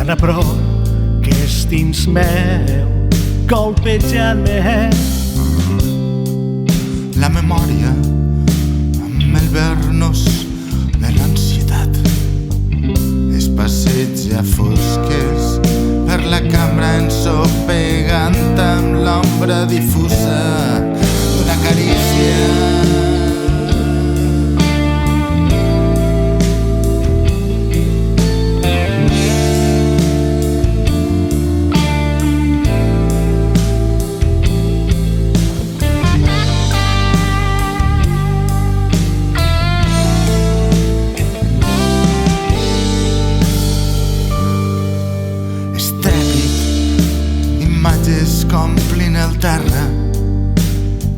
tan a prop que és dins meu, colpejant-me. La memòria amb el vernós de l'ansietat es passeja a fosques per la cambra ensopegant amb l'ombra difusa d'una carícia. Imatges complin el terra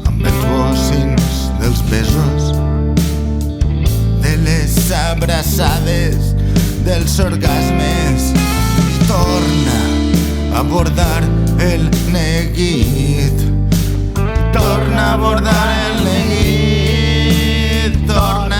amb els bocins dels besos, de les abraçades, dels orgasmes, i torna a abordar el neguit, torna a abordar el neguit, torna